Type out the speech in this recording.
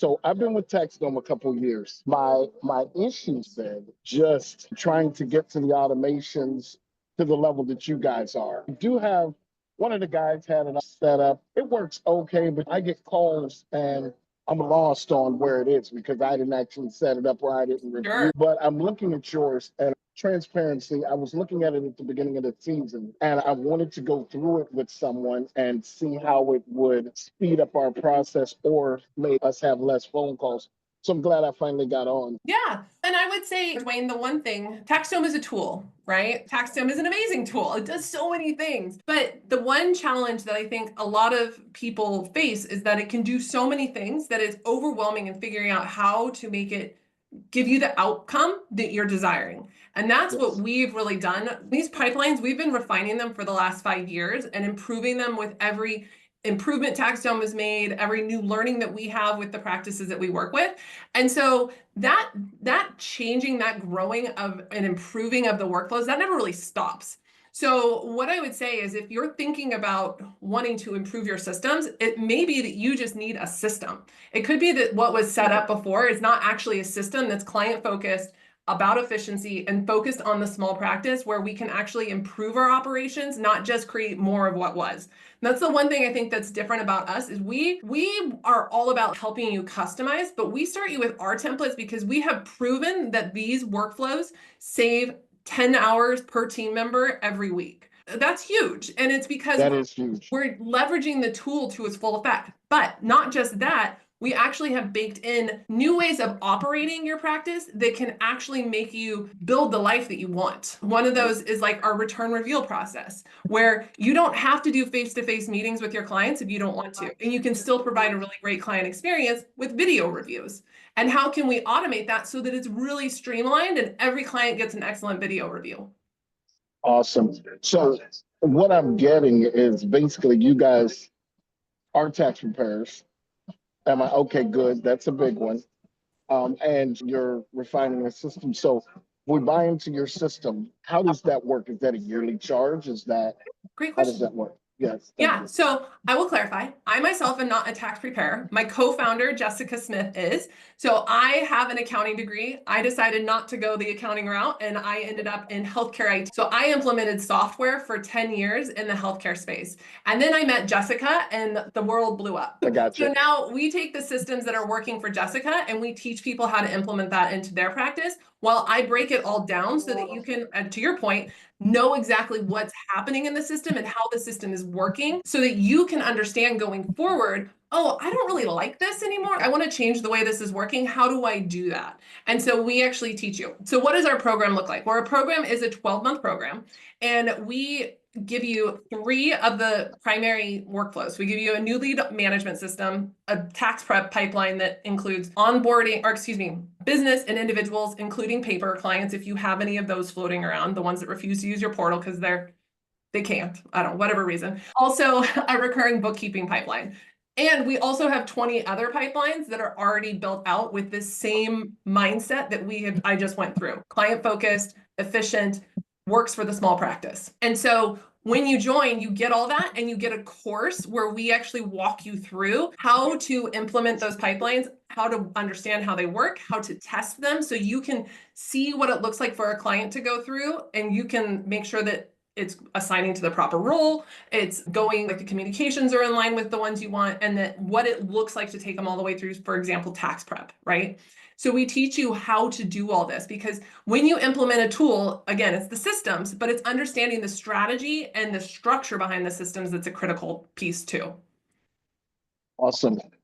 So I've been with TaxDome a couple of years. My issue's been just trying to get to the automations to the level that you guys are. I do have one of the guys had it set up. It works okay, but I get calls and I'm lost on where it is because I didn't actually set it up or I didn't review. Sure. But I'm looking at yours and transparency. I was looking at it at the beginning of the season and I wanted to go through it with someone and see how it would speed up our process or make us have less phone calls. So I'm glad I finally got on. Yeah. And I would say, Dwayne, the one thing, TaxDome is a tool, right? TaxDome is an amazing tool. It does so many things. But the one challenge that I think a lot of people face is that it can do so many things that it's overwhelming in figuring out how to make it give you the outcome that you're desiring. And that's what we've really done. These pipelines, we've been refining them for the last 5 years and improving them with every improvement TaxDome has made, every new learning that we have with the practices that we work with. And so that changing, that growing of and improving of the workflows, that never really stops. So what I would say is if you're thinking about wanting to improve your systems, it may be that you just need a system. It could be that what was set up before is not actually a system that's client focused, about efficiency, and focused on the small practice where we can actually improve our operations, not just create more of what was. And that's the one thing I think that's different about us is we are all about helping you customize, but we start you with our templates because we have proven that these workflows save 10 hours per team member every week. That's huge. And it's because That is huge. we're leveraging the tool to its full effect. But not just that, we actually have baked in new ways of operating your practice that can actually make you build the life that you want. One of those is like our return reveal process, where you don't have to do face-to-face meetings with your clients if you don't want to, and you can still provide a really great client experience with video reviews. And how can we automate that so that it's really streamlined and every client gets an excellent video review? Awesome. So what I'm getting is basically you guys are tax preparers. Am I okay? Good. That's a big one. And you're refining the system. So we buy into your system. How does that work? Is that a yearly charge? Is that Great how does question. that work? Yes. Yeah, so I will clarify. I myself am not a tax preparer. My co-founder, Jessica Smith, is. So I have an accounting degree. I decided not to go the accounting route and I ended up in healthcare IT. So I implemented software for 10 years in the healthcare space. And then I met Jessica and the world blew up. I got you. So now we take the systems that are working for Jessica and we teach people how to implement that into their practice while I break it all down so that you can, to your point, know exactly what's happening in the system and how the system is working so that you can understand going forward, oh, I don't really like this anymore. I want to change the way this is working. How do I do that? And so we actually teach you. So what does our program look like? Well, our program is a 12-month program, and we give you 3 of the primary workflows. We give you a new lead management system, a tax prep pipeline that includes onboarding, or excuse me, business and individuals, including paper clients, if you have any of those floating around, the ones that refuse to use your portal because they can't, I don't know, whatever reason. Also, a recurring bookkeeping pipeline. And we also have 20 other pipelines that are already built out with this same mindset that I just went through. Client focused, efficient, works for the small practice. And so when you join, you get all that and you get a course where we actually walk you through how to implement those pipelines, how to understand how they work, how to test them so you can see what it looks like for a client to go through, and you can make sure that it's assigning to the proper role, it's going like the communications are in line with the ones you want, and that what it looks like to take them all the way through, for example, tax prep, right? So we teach you how to do all this because when you implement a tool, again, it's the systems, but it's understanding the strategy and the structure behind the systems that's a critical piece too. Awesome.